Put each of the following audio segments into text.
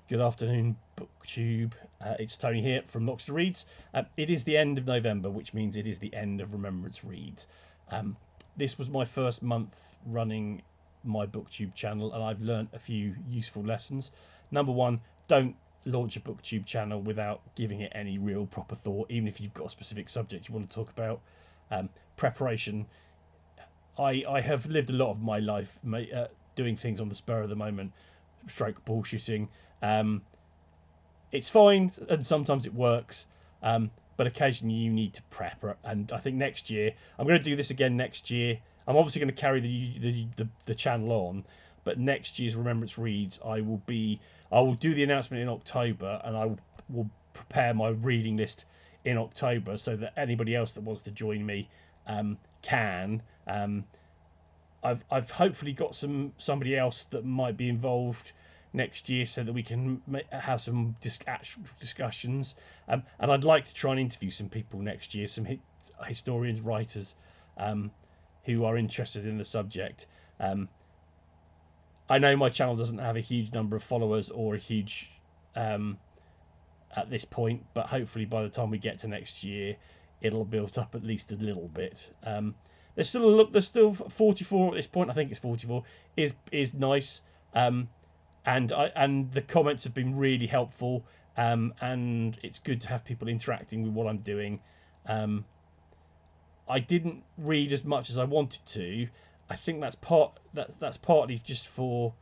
Good afternoon, BookTube. It's Tony here from Loxter Reads. It is the end of November, which means it is the end of Remembrance Reads. This was my first month running my BookTube channel, and I've learnt a few useful lessons. Number one, don't launch a BookTube channel without giving it any real proper thought, even if you've got a specific subject you want to talk about. Preparation. I have lived a lot of my life doing things on the spur of the moment, stroke bullshitting. It's fine, and sometimes it works, but occasionally you need to prep. And I think next year I'm going to do this again. Next year I'm obviously going to carry the channel on, but next year's Remembrance Reads I will do the announcement in October, and I will prepare my reading list in October so that anybody else that wants to join me can. I've hopefully got somebody else that might be involved next year so that we can have some actual discussions. And I'd like to try and interview some people next year, some historians, writers who are interested in the subject. I know my channel doesn't have a huge number of followers or a huge at this point, but hopefully by the time we get to next year, it'll build up at least a little bit. There's still 44 at this point. I think it's 44. Is nice. And the comments have been really helpful. And it's good to have people interacting with what I'm doing. I didn't read as much as I wanted to. I think that's partly just for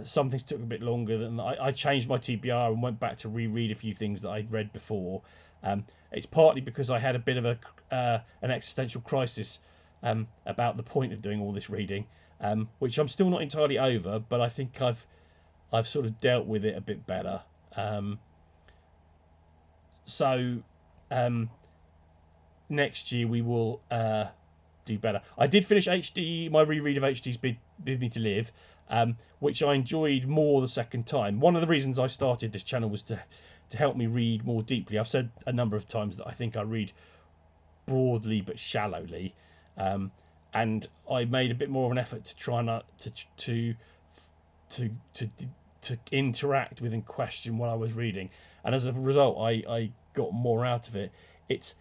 some things took a bit longer than I changed my TBR and went back to reread a few things that I'd read before. It's partly because I had a bit of an existential crisis about the point of doing all this reading, which I'm still not entirely over, but I think I've sort of dealt with it a bit better. So next year we will do better. I did finish my reread of HD's Bid Me to Live, which I enjoyed more the second time. One of the reasons I started this channel was to help me read more deeply. I've said a number of times that I think I read broadly but shallowly, and I made a bit more of an effort to try not to interact with and question what I was reading, and as a result, I got more out of it. It's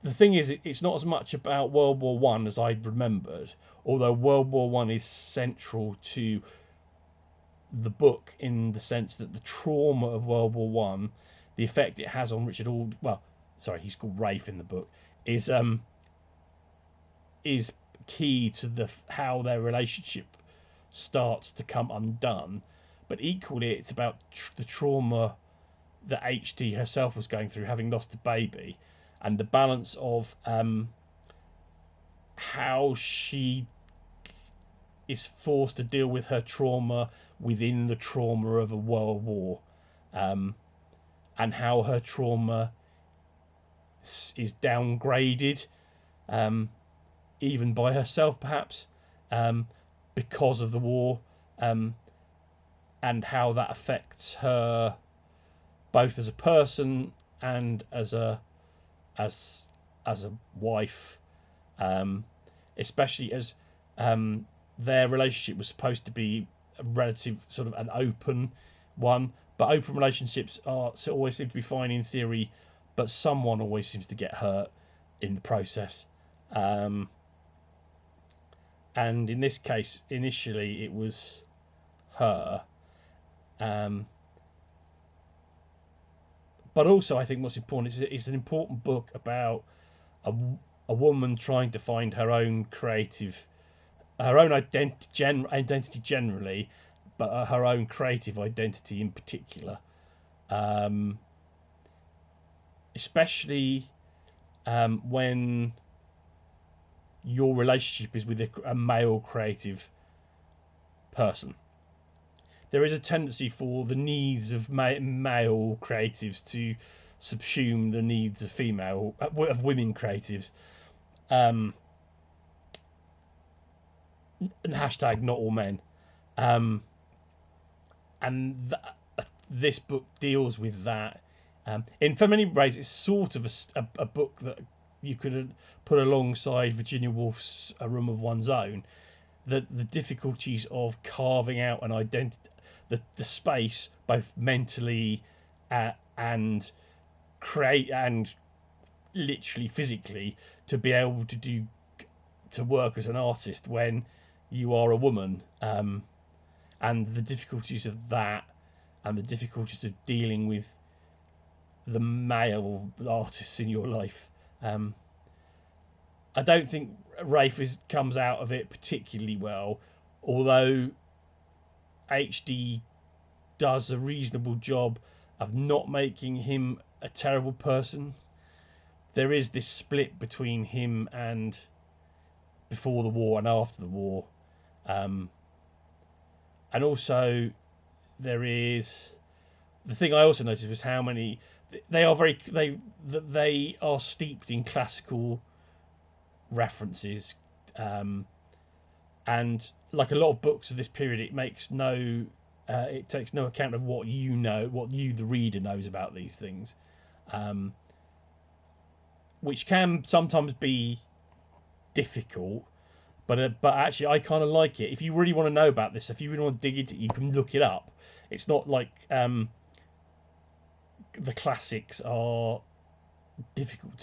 the thing is, it's not as much about World War One as I'd remembered, although World War One is central to the book in the sense that the trauma of World War One, the effect it has on Richard Ald, well, sorry, he's called Rafe in the book, is key to how their relationship starts to come undone. But equally, it's about the trauma that HD herself was going through, having lost a baby, and the balance of how she is forced to deal with her trauma within the trauma of a world war, and how her trauma is downgraded, even by herself perhaps, because of the war, and how that affects her both as a person and as a wife, especially as their relationship was supposed to be a relative sort of an open one, but open relationships always seem to be fine in theory, but someone always seems to get hurt in the process. And in this case, initially it was her. But also, I think what's important is it's an important book about a woman trying to find her own identity generally, but her own creative identity in particular. Especially when your relationship is with a male creative person. There is a tendency for the needs of male creatives to subsume the needs of women creatives. And hashtag not all men. And this book deals with that. In for many ways, it's sort of a book that you could put alongside Virginia Woolf's A Room of One's Own. The difficulties of carving out an identity, the space, both mentally and create and literally physically, to be able to work as an artist when you are a woman, and the difficulties of that, and the difficulties of dealing with the male artists in your life. I don't think Rafe comes out of it particularly well, although HD does a reasonable job of not making him a terrible person. There is this split between him and before the war and after the war, and also there is the thing I also noticed was how many they are steeped in classical references, and like a lot of books of this period, it takes no account of what you the reader knows about these things, which can sometimes be difficult. But actually, I kind of like it. If you really want to know about this, if you really want to dig into it, you can look it up. It's not like the classics are difficult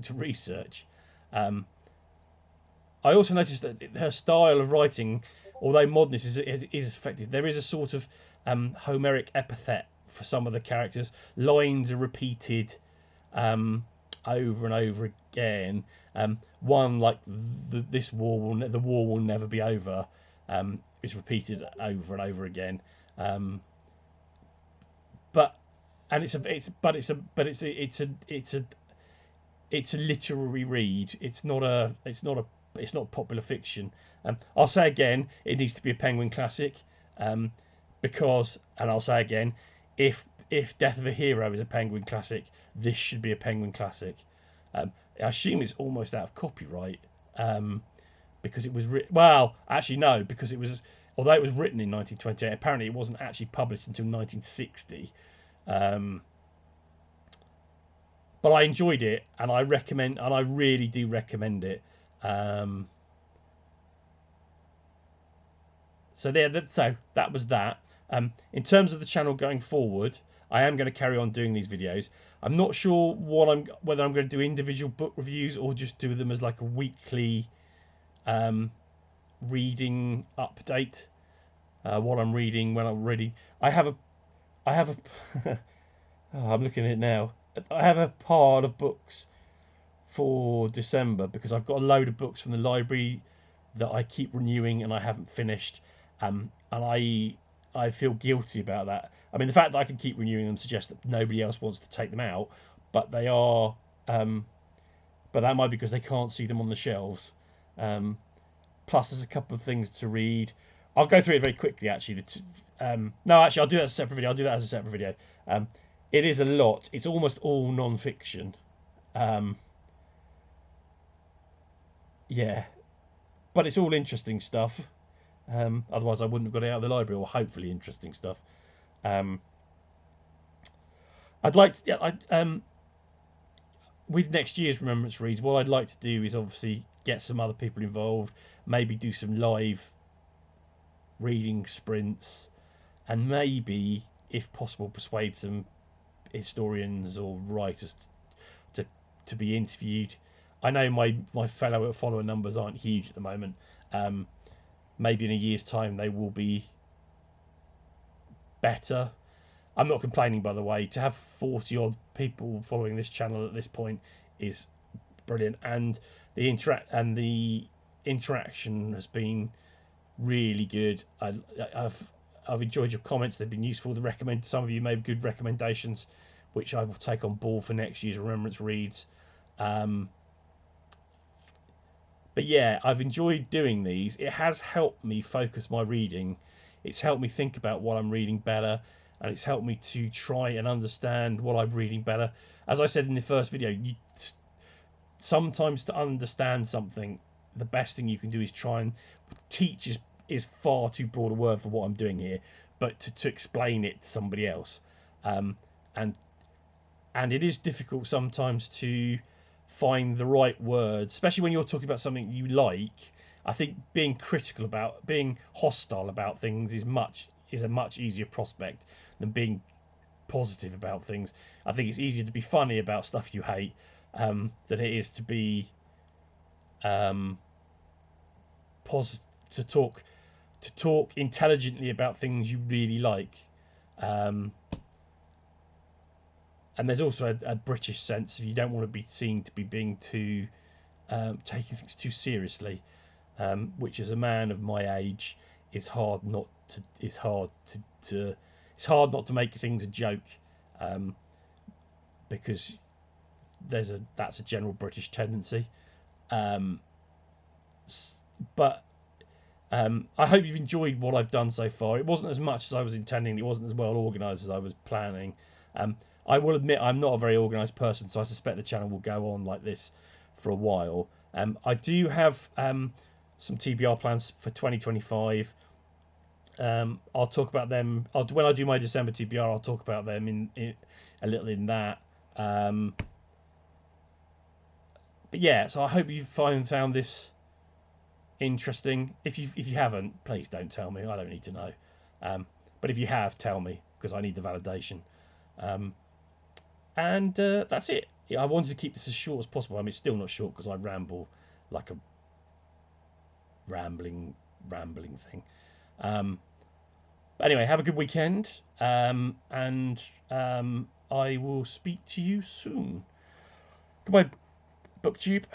to research. I also noticed that her style of writing, although modernist is effective, there is a sort of Homeric epithet for some of the characters. Lines are repeated over and over again. One like the war will never be over is repeated over and over again. But and it's a literary read. It's not popular fiction. I'll say again, it needs to be a Penguin classic, because, and I'll say again, if Death of a Hero is a Penguin classic, this should be a Penguin classic. I assume it's almost out of copyright, because it was well, actually no, because it was, although it was written in 1928, apparently it wasn't actually published until 1960. But I enjoyed it, and I really do recommend it. So that was that. In terms of the channel going forward, I am going to carry on doing these videos. I'm not sure whether I'm going to do individual book reviews or just do them as like a weekly reading update. What I'm reading, when I'm reading. I have a oh, I'm looking at it now. I have a pile of books for December because I've got a load of books from the library that I keep renewing and I haven't finished, and I feel guilty about that. I mean, the fact that I can keep renewing them suggests that nobody else wants to take them out, but they are. But that might be because they can't see them on the shelves. Plus, there's a couple of things to read. I'll go through it very quickly. Actually, no, actually, I'll do that as a separate video. It is a lot. It's almost all non-fiction. Yeah, but it's all interesting stuff. Otherwise, I wouldn't have got it out of the library, or hopefully interesting stuff. I'd like to, with next year's Remembrance Reads, what I'd like to do is obviously get some other people involved, maybe do some live reading sprints, and maybe, if possible, persuade some historians or writers to be interviewed. I know my follower numbers aren't huge at the moment. Maybe in a year's time they will be better. I'm not complaining, by the way. To have 40 odd people following this channel at this point is brilliant, and the interaction has been really good. I've enjoyed your comments. They've been useful. Some of you made good recommendations, which I will take on board for next year's Remembrance Reads. But yeah, I've enjoyed doing these. It has helped me focus my reading. It's helped me think about what I'm reading better, and it's helped me to try and understand what I'm reading better. As I said in the first video, sometimes to understand something, the best thing you can do is try and teach is far too broad a word for what I'm doing here, but to explain it to somebody else. And it is difficult sometimes to find the right words, especially when you're talking about something you like. I think being hostile about things is much is a much easier prospect than being positive about things. I think it's easier to be funny about stuff you hate than it is to be to talk intelligently about things you really like. Um, and there's also a British sense if you don't want to be seen to be being too taking things too seriously, which as a man of my age is hard not to. It's hard not to make things a joke, because that's a general British tendency. Um, but I hope you've enjoyed what I've done so far. It wasn't as much as I was intending. It wasn't as well organised as I was planning. I will admit I'm not a very organised person, so I suspect the channel will go on like this for a while. I do have some TBR plans for 2025. I'll talk about them. When I do my December TBR, I'll talk about them in a little in that. But yeah, so I hope you've found this interesting. If you haven't, please don't tell me. I don't need to know. But if you have, tell me because I need the validation. And that's it. Yeah, I wanted to keep this as short as possible. I mean, it's still not short because I ramble like a rambling thing. But anyway, have a good weekend, and I will speak to you soon. Goodbye, BookTube.